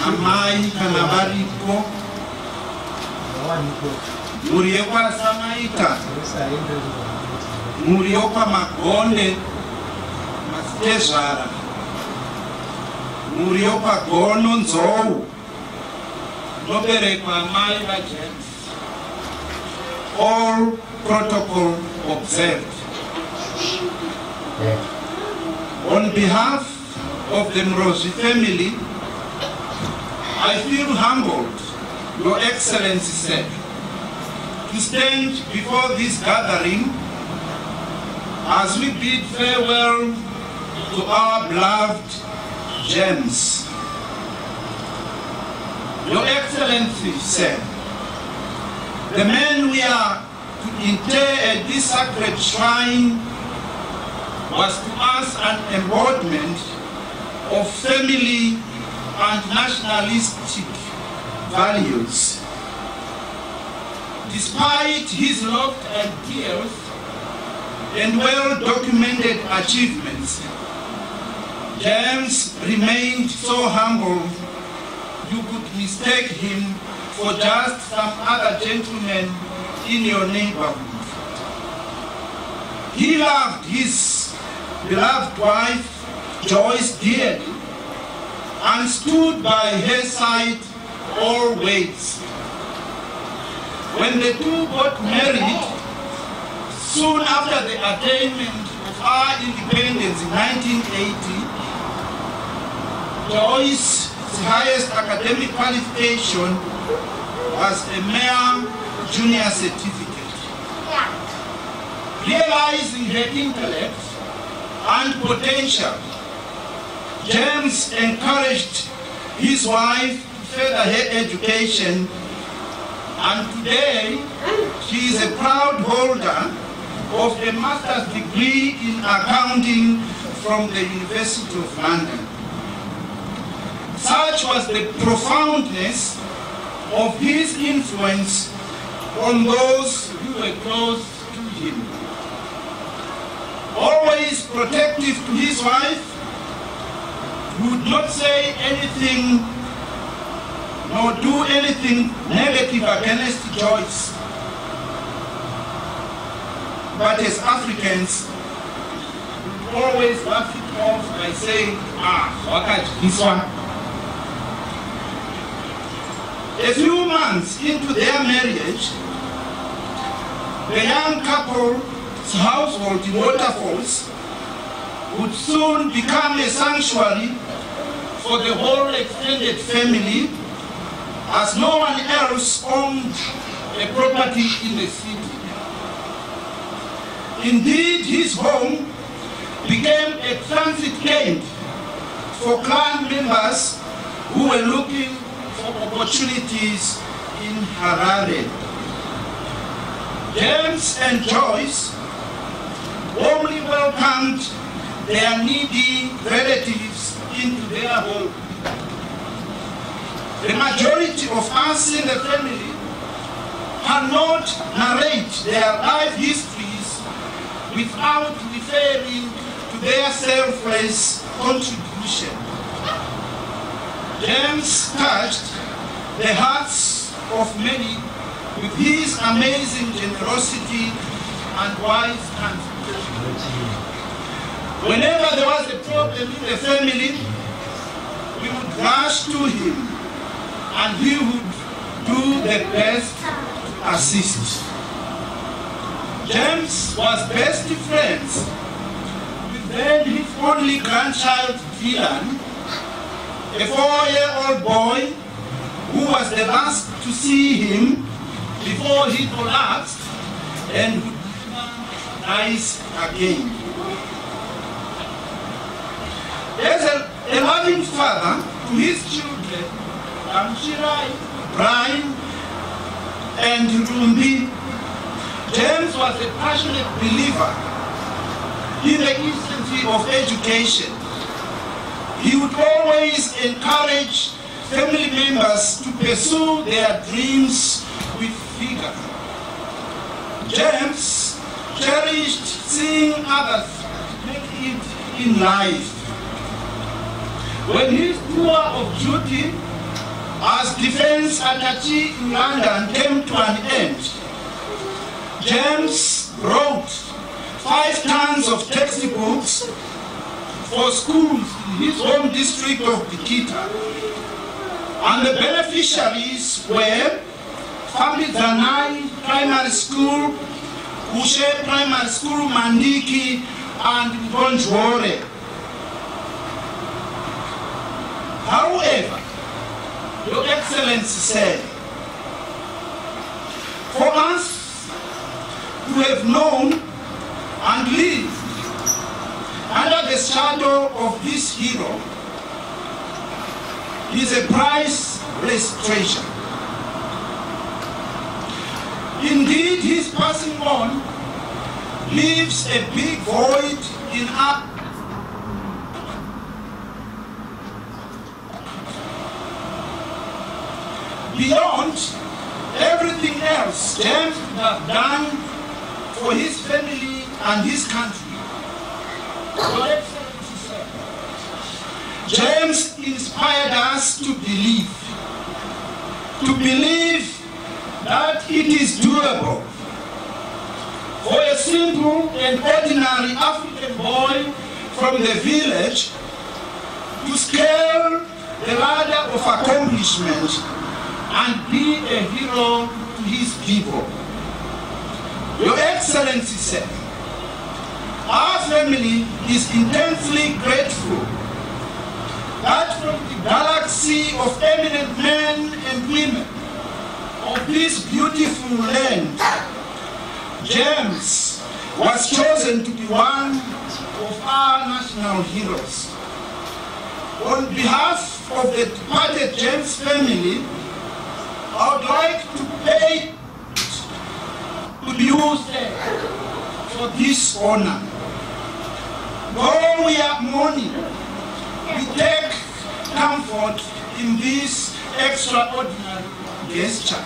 amai kana varipo muri yekwasamaita muri yokwamagonde masitezvara muri yokwagono nzou noberekwa amai vajames. All protocol observed. On behalf of the Mrozi family, I feel humbled, Your Excellency said, to stand before this gathering as we bid farewell to our beloved James. Your Excellency said, the man we are to inter at this sacred shrine was to us an embodiment of family and nationalistic values. Despite his loved ideals and well-documented achievements, James remained so humble you could mistake him for just some other gentleman in your neighborhood. He loved his beloved wife, Joyce, dearly, and stood by her side always. When the two got married, soon after the attainment of our independence in 1980, Joyce's highest academic qualification was a mere junior certificate. Realizing her intellect and potential, James encouraged his wife to further her education, and today she is a proud holder of a master's degree in accounting from the University of London. Such was the profoundness of his influence on those who were close to him. Always protective to his wife, would not say anything nor do anything negative against Joyce. But as Africans, we always laugh it off by saying, this one. A few months into their marriage, the young couple's household in Waterfalls would soon become a sanctuary for the whole extended family, as no one else owned a property in the city. Indeed, his home became a transit camp for clan members who were looking for opportunities in Harare. James and Joyce warmly welcomed their needy relatives into their home. The majority of us in the family cannot narrate their life histories without referring to their selfless contribution. James touched the hearts of many with his amazing generosity and wise counsel. Whenever there was a problem in the family, we would rush to him and he would do the best to assist. James was best friends with then his only grandchild, Dylan, a 4-year-old boy who was the last to see him before he collapsed and would never rise again. As a loving father to his children, Amchirai, Brian, and Rumbi, James was a passionate believer in the institute of education. He would always encourage family members to pursue their dreams with vigor. James cherished seeing others make it in life. When his tour of duty as defense attaché in London came to an end, James wrote 5 tons of textbooks for schools in his home district of Bikita. And the beneficiaries were Fambizanai Primary School, Ushe Primary School, Mandiki, and Bonjwore. However, Your Excellency said, for us who have known and lived under the shadow of this hero is a priceless treasure. Indeed, his passing on leaves a big void in our beyond everything else James would have done for his family and his country. James inspired us to believe that it is doable for a simple and ordinary African boy from the village to scale the ladder of accomplishment and be a hero to his people. Your Excellency said, our family is intensely grateful that from the galaxy of eminent men and women of this beautiful land, James was chosen to be one of our national heroes. On behalf of the departed James family, I would like to pay tribute for this honor. Though we are mourning, we take comfort in this extraordinary gesture.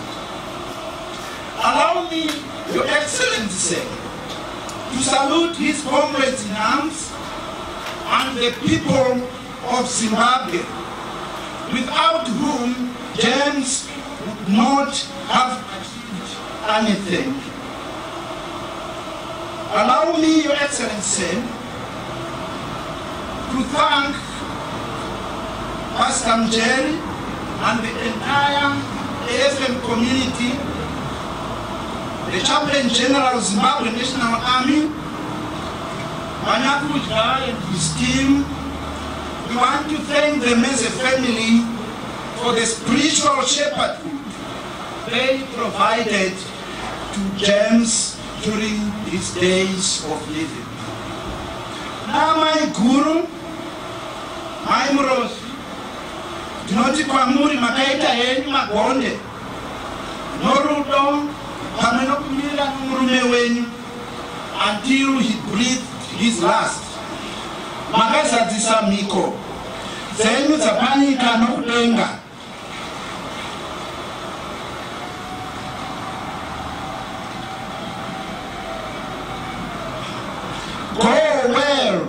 Allow me, Your Excellency, to salute his comrades in arms and the people of Zimbabwe, without whom James would not have achieved anything. Allow me, Your Excellency, to thank Pastor Mjeri and the entire AFM community, the Chaplain General of Zimbabwe National Army, Manakuja and his team. We want to thank them as a family for the spiritual shepherdhood they provided to James during his days of living. Now my Guru, my Murosi, tinoti kwamuri makaita henyu magonde norudo pamwe nokumira nomurume wenyu until he breathed his last. Makazadzisa mhiko dzenyu dzapanyika nokudenga. Go well,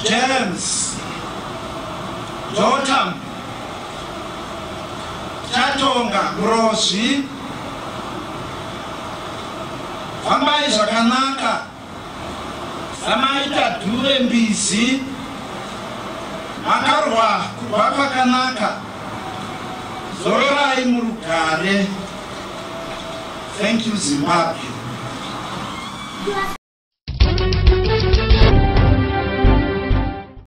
James, Jotam, Chatonga, Murosi, fambai zvakanaka, samaita dhure mbizi, makarwa kubva kwakanaka, zororai murugare. Thank you, Zimbabwe.